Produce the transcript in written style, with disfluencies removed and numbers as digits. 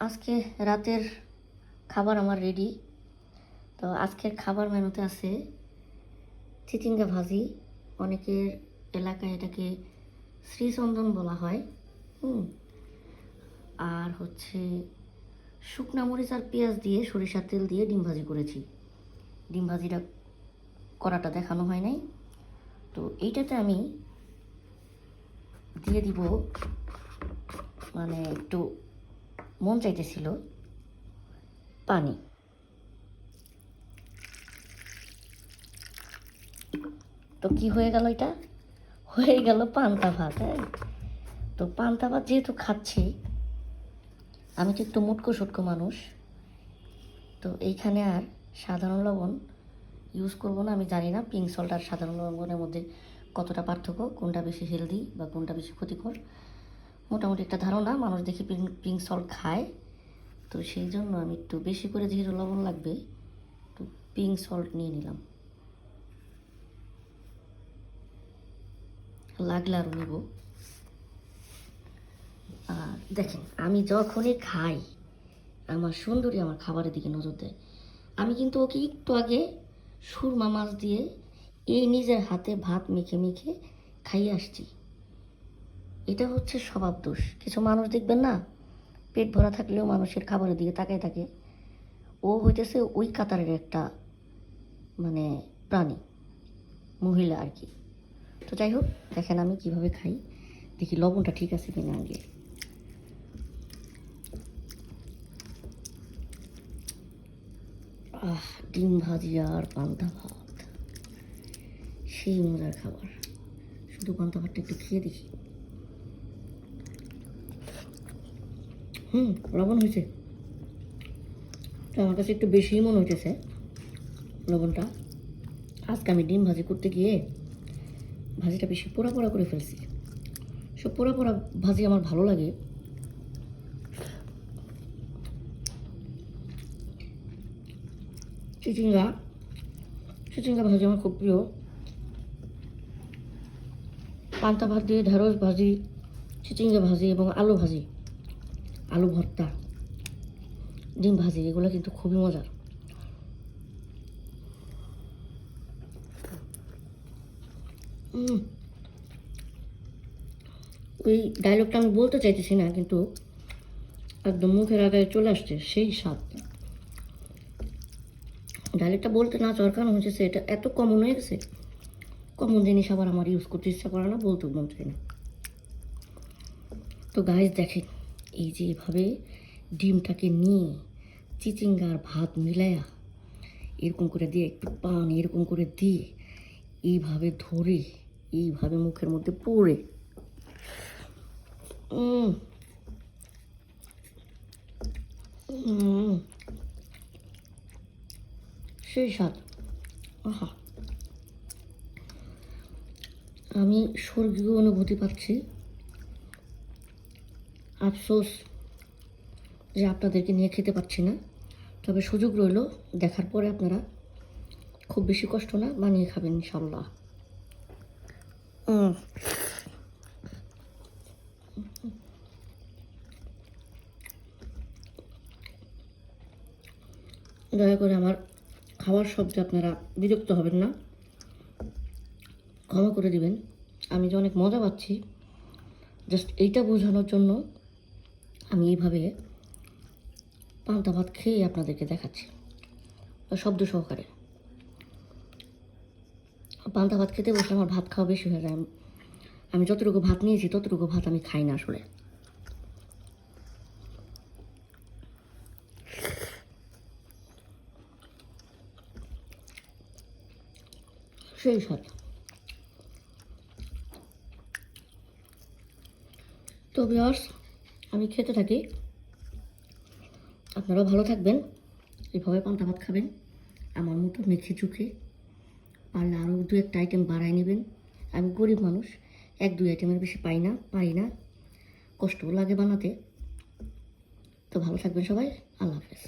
আজকে রাতের খাবার আমার রেডি। তো আজকের খাবার মেনুতে আছে চিচিঙ্গা ভাজি, অনেকের এলাকায় এটাকে শ্রীচন্দন বলা হয়। আর হচ্ছে শুকনা মরিচ আর পেঁয়াজ দিয়ে সরিষার তেল দিয়ে ডিম ভাজি করেছি। ডিম ভাজিটা করাটা দেখানো হয় নাই। তো এইটাতে আমি দিয়ে দিব, মানে একটু মন চাইতেছিল পানি। তো কি হয়ে গেল, এটা হয়ে গেল পান্তা ভাত। হ্যাঁ, তো পান্তা ভাত যেহেতু খাচ্ছি, আমি তো একটু মুটকো সুটকো মানুষ, তো এইখানে আর সাধারণ লবণ ইউজ করবো না। আমি জানি না পিঙ্ক সল্ট আর সাধারণ লবণের মধ্যে কতটা পার্থক্য, কোনটা বেশি হেলদি বা কোনটা বেশি ক্ষতিকর। মোটামুটি একটা ধারণা, মানুষ দেখি পিঙ্ক সল্ট খায়, তো সেই জন্য আমি একটু বেশি করে যেহেতু লবণ লাগবে, একটু পিঙ্ক সল্ট নিয়ে নিলাম। লাগলে আরও নেব। আর দেখেন, আমি যখনই খাই আমার সুন্দরী আমার খাবারের দিকে নজর দেয়। আমি কিন্তু ওকে একটু আগে সুরমা মাছ দিয়ে এই নিজের হাতে ভাত মেখে মেখে খাইয়ে আসছি। এটা হচ্ছে স্বভাব দোষ। কিছু মানুষ দেখবেন না, পেট ভরা থাকলেও মানুষের খাবারের দিকে তাকায় থাকে। ও হইতেছে ওই কাতারের একটা মানে প্রাণী, মহিলা আর কি। তো যাই হোক, দেখেন আমি কিভাবে খাই, দেখি লবণটা ঠিক আছে কিনা আগে। ডিম ভাজি আর পান্তা ভাত, সেই মজার খাবার। শুধু পান্তা ভাতটা একটু খেয়ে দেখি। লবণ হয়েছে, তো আমার কাছে একটু বেশিই মনে হইতেছে লবণটা। আজকে আমি ডিম ভাজি করতে গিয়ে ভাজিটা বেশি পোড়া পোড়া করে ফেলছি। সব পোড়া পোড়া ভাজি আমার ভালো লাগে। চিচিঙ্গা চিচিঙ্গা ভাজি আমার খুব প্রিয়। পান্তা ভাত দিয়ে ঢেঁড়স ভাজি, চিচিঙ্গা ভাজি এবং আলু ভাজি, আলু ভর্তা, ডিম ভাজি, এগুলো কিন্তু খুবই মজার। ওই ডায়লগটা আমি বলতে চাইতেছি না, কিন্তু একদম মুখের আগায় চলে আসছে সেই স্বাদ। ডায়লগটা বলতে না চাওয়ার কারণ হচ্ছে এটা এত কমন হয়ে গেছে, কমন জিনিস আবার আমার ইউজ করতে ইচ্ছা করে না, বলতেও মন চায় না। তো গাইজ দেখেন, এই যে এভাবে ডিমটাকে নিয়ে চিচিঙ্গার ভাত মিলায়া এরকম করে দিয়ে একটু পান এরকম করে দিয়ে এইভাবে ধরে এইভাবে মুখের মধ্যে পড়ে সেই স্বাদ। আহা, আমি স্বর্গীয় অনুভূতি পাচ্ছি। আফসোস যে আপনাদেরকে নিয়ে খেতে পারছি না, তবে সুযোগ রইল, দেখার পরে আপনারা খুব বেশি কষ্ট না বানিয়ে খাবেন ইনশাল্লাহ। দয়া করে আমার খাওয়ার শব্দে আপনারা বিরক্ত হবেন না, ক্ষমা করে দিবেন। আমি যে অনেক মজা পাচ্ছি, জাস্ট এইটা বোঝানোর জন্য আমি এইভাবে পান্তা ভাত খেয়ে আপনাদেরকে দেখাচ্ছি শব্দ সহকারে। পান্তা ভাত খেতে বসলে আমার ভাত খাওয়া বেশি হয়ে যায়। আমি যতটুকু ভাত নিয়েছি ততটুকু ভাত আমি খাই না আসলে। সেই স্বাদ। তো ভিউয়ার্স, আমি খেতে থাকি, আপনারাও ভালো থাকবেন, এভাবে পান্তা ভাত খাবেন আমার মতো মেখে চুখে। পারলে আরও দু একটা আইটেম বাড়াই নেবেন। আমি গরিব মানুষ, এক দুই আইটেমের বেশি পারি না, কষ্টও লাগে বানাতে। তো ভালো থাকবেন সবাই, আল্লাহ হাফেজ।